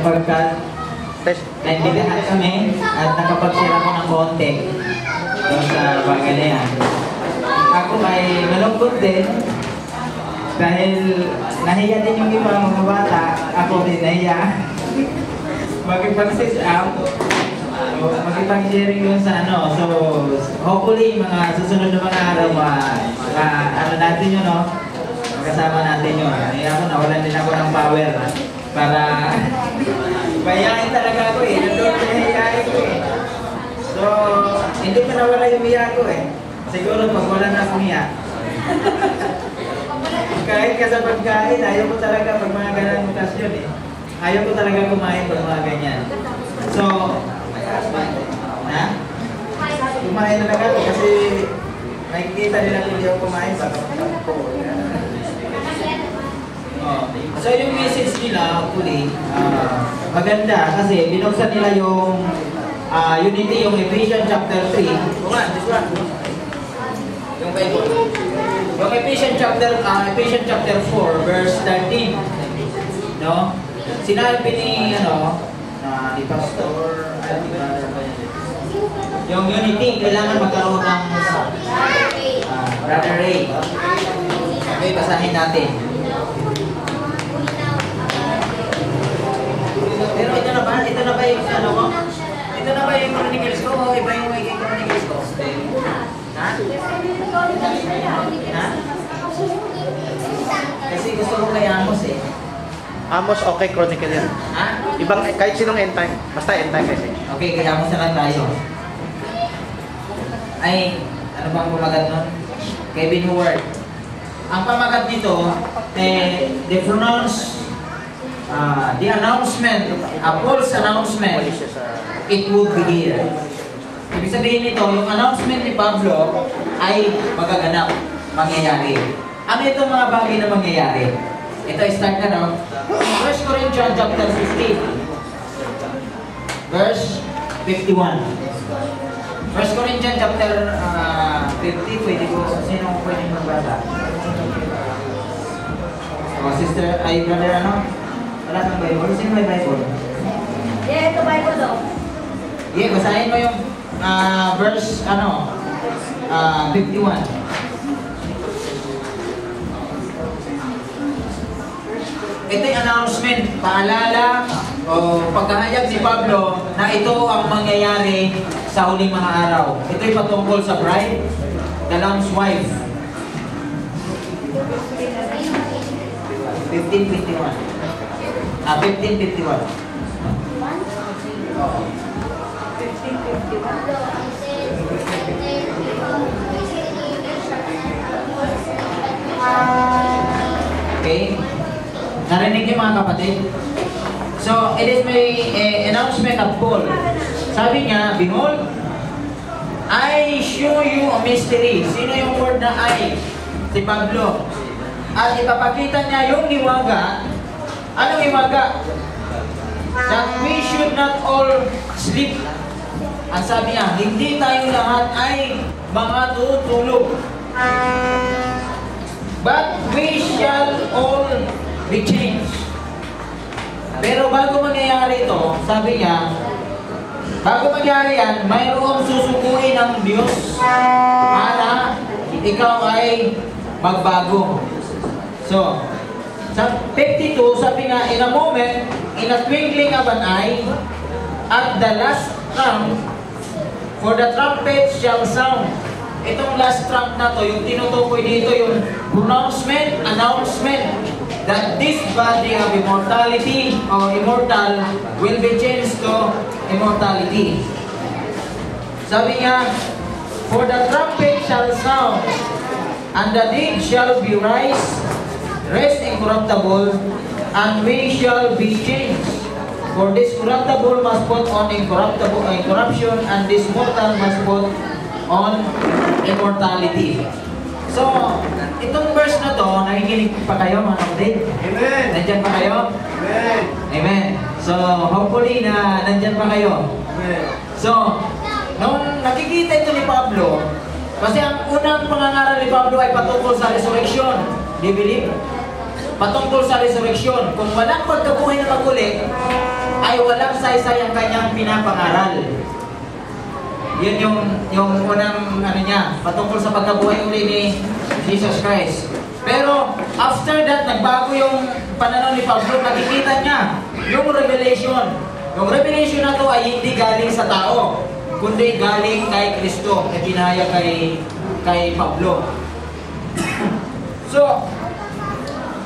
sapagkat naintindihan kami at nakapag-share ako ng konti doon sa bagay na yan. Ako ay malungkot din dahil nahiya din yung iba mga bata, ako din nahiya. Makipag-sit up, makipag-sharing yun sa ano. So, hopefully, mga susunod na mga araw, ano natin yun, no? Kasama natin yun. Ay ako, nawalan din ako ng power para bayain talaga ako eh. Nandun pinahiyain ko eh. So, hindi pa nawala yung hiya ko eh. Siguro pag wala na akong hiya. Kahit ka sa pagkain, ayaw ko talaga pag mga ganang okasyon eh. Ayaw ko talaga kumain pag mga ganyan. So, kumain talaga ako kasi nakikita nila kung hindi ako kumain baka ko. So yung message nila, hopefully, maganda kasi binuksan nila yung unity, yung Ephesians chapter 3. Yung Bible. Yung Ephesians chapter 4, verse 13. No? Sinabi ni, ni Pastor, yung unity, kailangan magkaroon ng Brother Ray. Okay, basahin natin. Pero ito na ba yung ano ko? Ito na ba yung chronicles ko o iba yung wiki chronicles ko? Ha? Ha? Kasi gusto ko kay Amos eh. Amos, okay, chronicle yan. Ha? Ibang, kahit sinong end time. Basta end time kasi. Okay, kay Amos na lang tayo. Ay, ano bang pamagat nun? Kevin Howard. Ang pamagat nito, they pronounce the announcement, a false announcement, it would be here. Ibig sabihin nito, yung announcement ni Pablo ay magaganap, mangyayari. Ano itong mga bagay na mangyayari? Ito, start na, no? 1 Corinthians chapter 15, verse 51. 1 Corinthians chapter 50, pwede ko, sino pwede magbasa? Sister, ay brother, ano? Wala kang Bible? Sino may Bible? Yeah, ito Bible daw. Yeah, basahin mo yung verse, 51. Ito yung announcement, paalala o pagkahayag ni Pablo na ito ang mangyayari sa huling mga araw. Ito yung patungkol sa bride, the Lamb's wife. 15:51. 15:51. Oo. 15:51. Okay. Narinig niyo mga kapatid? So, it is my announcement of Paul. Sabi niya, behold, I show you a mystery. Sino yung word na I? Si Pablo. At ipapakita niya yung hiwaga. Anong hiwaga? That we should not all sleep. Ang sabi niya, hindi tayo lahat ay mga tutulog. But we shall all be changed. Pero bago mangyayari ito, sabi niya, bago mangyari yan, mayroong susukuin ng Diyos para ikaw ay magbago. So, sa 52, sabi nga, in a moment, in a twinkling of an eye, at the last trump, for the trumpet shall sound. Itong last trump na to, yung tinutukoy dito, yung announcement, that this body of immortality or immortal will be changed to immortality. Sabi niya, for the trumpet shall sound, and the dead shall be rest incorruptible, and we shall be changed. For this corruptible must put on incorruption, and this mortal must put on immortality. So, itong verse na to, nakikinig pa kayo mga kapatid? Amen! Nandyan pa kayo? Amen! Amen! So, hopefully na nandyan pa kayo. Amen! So, nung nakikita ito ni Pablo, kasi ang unang pangangaral ni Pablo ay patungkol sa resurrection. Do you believe? Patungkol sa resurrection. Kung walang pagkabuhay na maguli, ay walang saysay ang kanyang pinapangaral. Yun yung unang ano niya, patungkol sa pagkabuhay uli ni Jesus Christ. Pero after that, nagbago yung pananaw ni Pablo. Nakikita niya yung revelation. Yung revelation na to ay hindi galing sa tao, kundi galing kay Kristo na pinahayag kay Pablo. So,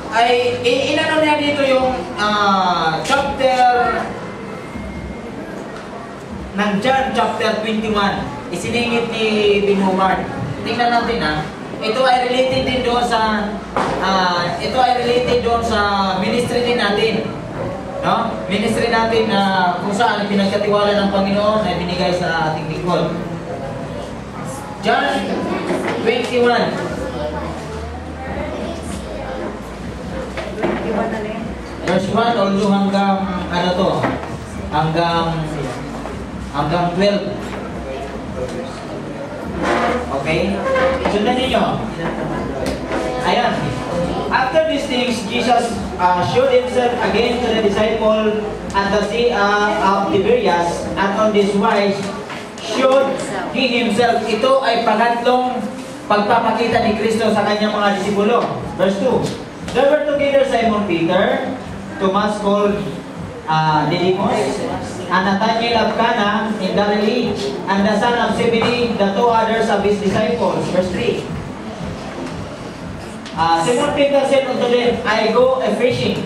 ay inano niya dito yung chapter ng John chapter 21. Isiningit ni Ben Howard. Tingnan natin ha. Ito ay related din doon sa ministry din natin. No? Ministry natin na kung saan pinagkatiwala ng Panginoon ay binigay sa ating lingkod. John 21. Verse 1 although hanggang ano to? Hanggang 12. Okay? Sundan ninyo. Ayan. After these things, Jesus showed himself again to the disciple at the sea of Tiberias, and on this wise showed he himself. Ito ay pangatlong pagpapakita ni Kristo sa kanyang mga disipulo. Verse 2. There were together Simon Peter, Thomas called Didymus, and Nathanael of Cana in Galilee, and the son of Zebedee, the two others of his disciples. Verse 3. Simon Peter said unto them, I go a-fishing.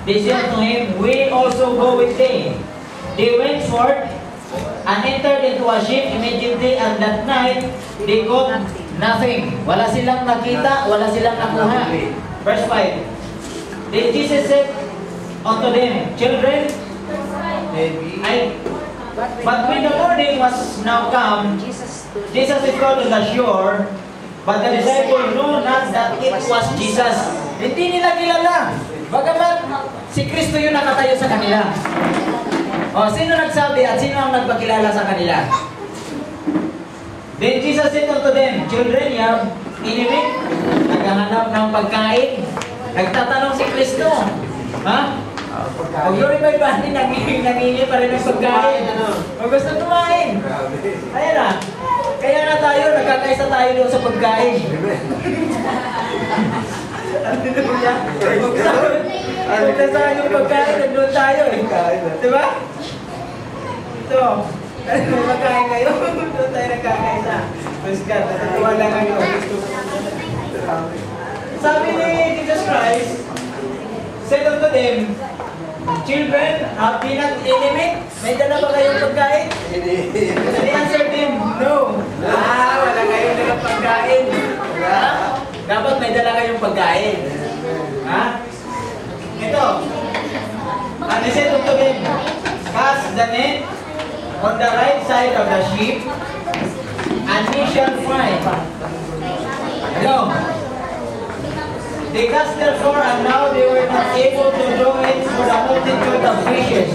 They said to him, we also go with thee. They went forth and entered into a ship immediately, and that night they caught nothing. Wala silang nakita, wala silang nakuha. Verse 5. Then Jesus said unto them, children, but when the morning was now come, Jesus is gone to the shore, but the disciples knew not that it was Jesus. Hindi nila kilala. Bagamat si Kristo yung nakatayo sa kanila. O, sino nagsabi at sino ang nagpakilala sa kanila? Then Jesus said unto them, children, you have anything? Naghahanap ng pagkain. Nagtatanong si Kristo. Ha? O yun may bani, nangingi pa rin ng pagkain. O gusto kumain. Ayan na. Kaya na tayo, nagkakaisa tayo doon sa pagkain. Kung nasaan yung pagkain, nandun tayo eh. Diba? Ito. May pagkain kayo, doon tayo nagkakaisa. Pascal, natutuwa lang kayo. Sabi ni Jesus Christ, said unto them, children, have you not enemy? May dala ba kayong pagkain? And he answered them, no. Wala kayong dalang pagkain. Dapat may dala kayong pagkain. Ha? Ito. And he said unto them, cast the net on the right side of the ship, and ye shall find. Hello. They cast therefore, and now they were not able to draw it for the multitude of fishes.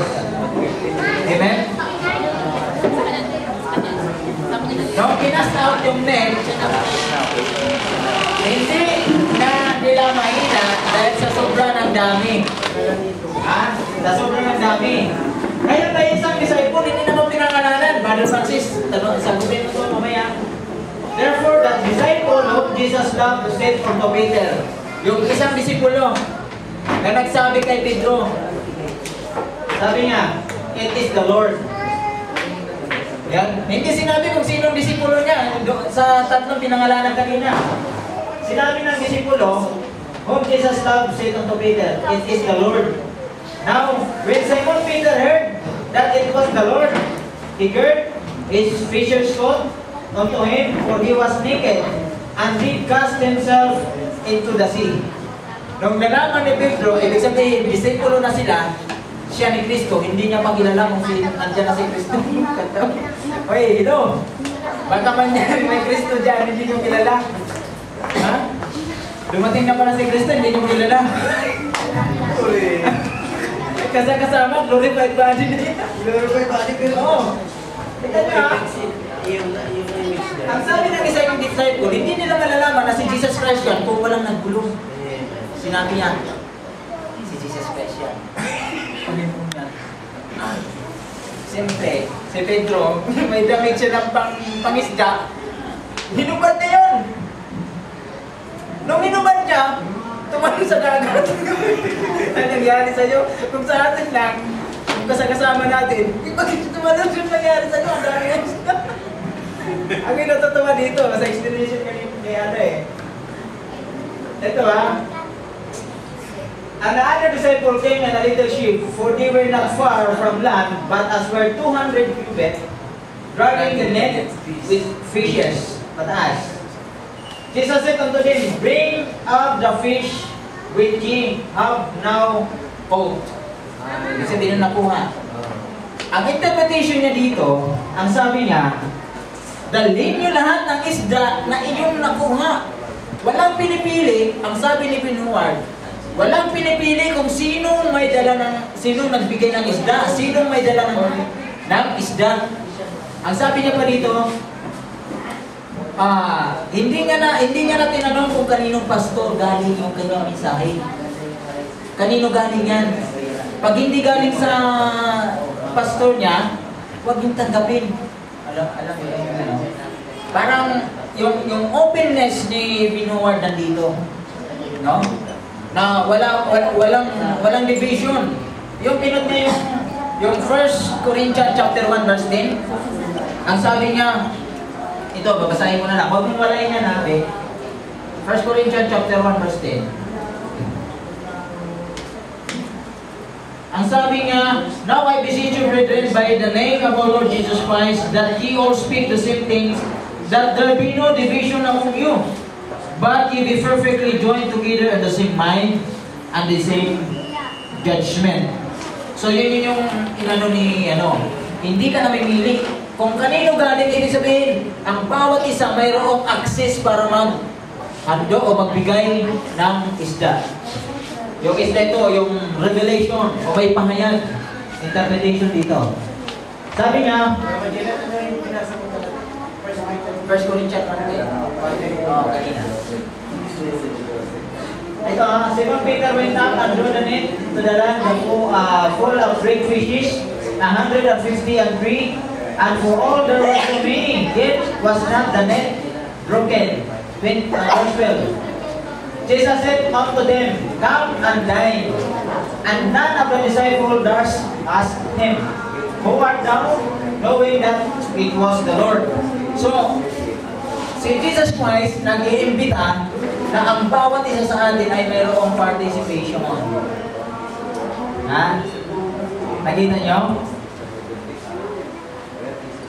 Amen? Nung kinast out yung net, hindi na nila mahina dahil sa sobra ng dami. Ha? Sa sobra ng dami. Kaya tayo isang disciple, hindi naman pinangalanan. Brother Francis, sagutin mo ito mamaya. Therefore, that disciple whom Jesus loved said unto Peter, yung isang disipulo na nagsabi kay Pedro, sabi niya, it is the Lord. Yan. Hindi sinabi kung sinong disipulo niya sa tatlong pinangalanan kanina. Sinabi ng disipulo, whom Jesus loved said unto Peter, it is the Lord. Now, when Simon Peter heard that it was the Lord, he girt his fisher's coat unto him, for he was naked, and did cast himself into the sea. Nung nalaman ni Pedro, ibig sabihin, disipulo na sila, siya ni Kristo, hindi niya pa kilala kung nandiyan na si Kristo. Oy, hello! Baka man yan, may Kristo dyan, hindi niyo kilala. Ha? Dumating na pala si Kristo, hindi niyo kilala. Kasi kasama, glorified body niya. Glorified body ko. Oo. Ito niya. Ang sabi ng isa yung disciple, hindi nila malalaman na si Jesus Christ yan kung walang nagbulong. Sinabi niya, si Jesus Christ yan. Sabi mo niya. Siyempre, si Pedro, may damit siya ng pangisda. Hinubad na yun. Nung hinubad niya, tumalon sa dagat. Ano nangyari sa'yo? Kung sa atin lang, kung kasama natin, bakit tumalon yung nangyari sa'yo? Ang dami yun. Ang natutuwa dito, sa explanation kay ano eh. Ito And the other disciple came in a little ship, for they were not far from land, but as were 200 cubits, dragging the net with fishes. Pataas. Jesus said unto them, bring up the fish which ye have now caught. Kasi di na nakuha. Ang interpretation niya dito, ang sabi niya, dalhin niyo lahat ng isda na inyong nakuha. Walang pinipili, ang sabi ni Pinuward, walang pinipili kung sino may dala ng, sino nagbigay ng isda, sino may dala ng isda. Ang sabi niya pa dito, hindi niya na tinanong kung kaninong pastor galing yung kanyang mensahe. Kanino galing yan? Pag hindi galing sa pastor niya, huwag yung tanggapin. Alam mo yung ano? Parang yung openness ni Binuward nandito. No? Na walang division. Yung pinag niya yung 1 Corinthians chapter 1 verse 10. Ang sabi niya, ito babasahin ko na lang. Huwag mong walayin niya natin. 1 Corinthians chapter 1 verse 10. Ang sabi niya, now I beseech you, brethren, by the name of our Lord Jesus Christ, that ye all speak the same things, that there be no division among you, but ye be perfectly joined together in the same mind and the same judgment. So yun yung inano ni hindi ka namimili. Kung kanino galing, ibig sabihin, ang bawat isa mayroong access para mag-hando o magbigay ng isda. Yung isda ito, yung revelation o may pahayag, interpretation dito. Sabi nga, 1 Corinthians 1. Kanina. Ito, Simon Peter went up and drew the net to the land full of great fishes, 153, and for all there was so many, yet was not the net broken. Verse 12. Jesus said unto them, come and dine. And none of the disciples durst ask him, who art thou? Knowing that it was the Lord. So, si Jesus Christ nag-iimbita na ang bawat isa sa atin ay mayroong participation. Ha? Nakita nyo?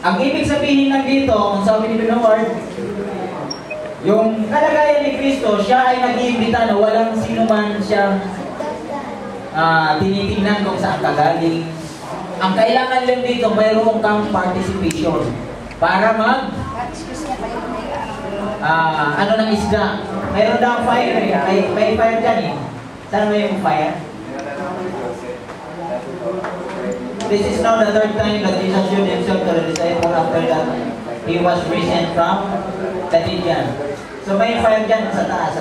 Ang ibig sabihin lang dito, ang sabi ni Lord, yung kalagayan ni Kristo, siya ay nag-iimbita na walang sino man siyang tinitingnan kung saan kagaling. Ang kailangan lang dito, mayroong kang participation para ano ng isda. Mayroon daw fire eh. May fire dyan eh. Saan mo yung fire? This is now the third time that Jesus showed himself to the disciples after that he was risen from the Gideon. So may fire dyan sa taas,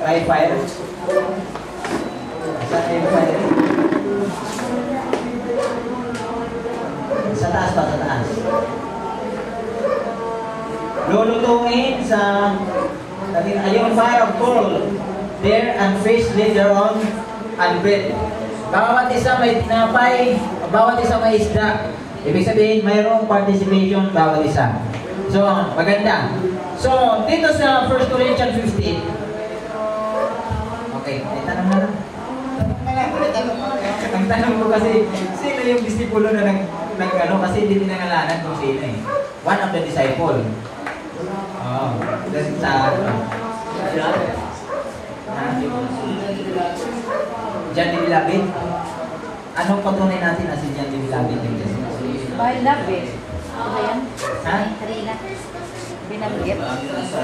May fire. Saan yung fire? Sa taas. Lulutuin sa ayun fire of coal there and fish later on and bread. Bawat isa may tinapay, bawat isa may isda. Ibig sabihin, mayroong participation bawat isa. So, maganda. So, dito sa 1 Corinthians 15. Okay, may tanong na lang. Ang tanong ko kasi, sino yung disipulo na kasi hindi tinangalanan kung sino eh. One of the disciple. That's John de Vilabit. Anong patunay natin na si John de Vilabit? By love eh. Ano ba yan? Ha? Kanina. Binanggit.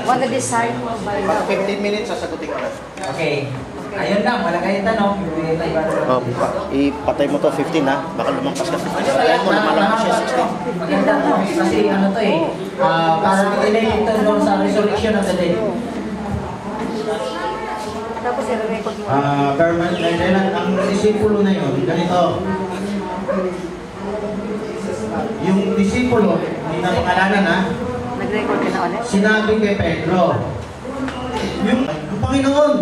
What the disciple by love. 15 minutes, sasagutin ko na. Okay. Ayun lang, wala kayong tanong. Ipatay mo to 15 ha. Baka lumampas ka. Patayin mo na malampas siya 16. Maganda to. Kasi ano to eh. Parang related to doon sa resurrection of the dead. Tapos i-record mo. Ang disipulo na yun, ganito. Yung disipulo, hindi na pangalanan ha, Nag-record ka na ulit? sinabi kay Pedro, yung Panginoon.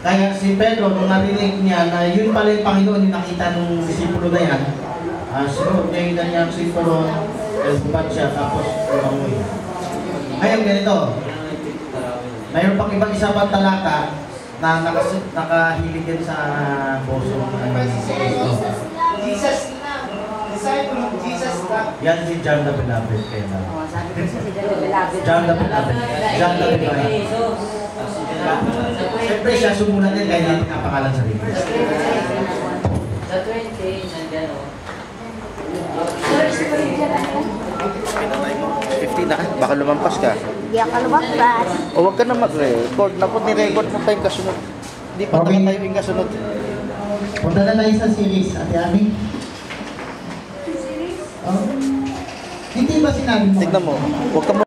Kaya si Pedro, nung narinig niya na yun pala yung Panginoon yung nakita nung disipulo na yan, sinuot niya yung kanyang sinturon, elbubat siya, tapos umangoy. Ngayon ganito, mayroon pang ibang isa pang talata na nakahilig din sa boso. Jesus na. Disciple of Jesus na. Yan si John the Beloved. Kaya na. Oo, sabi ko siya si John the Beloved. John the Beloved. John the Beloved. Siyempre siya sumulat din kaya hindi nakapangalan sa Biblia. Sa 20, nandiyan o. Kailan tayo mo? 15 na ka? Baka lumampas ka. Hindi ako lumabas. O huwag ka na mag-record. Napot ni-record mo tayong kasunod. Hindi pa Okay. tayo yung kasunod. Punta na tayo sa series, Ate Ami. Oh. Hindi ba sinabi mo? Tignan mo. Huwag ka mo.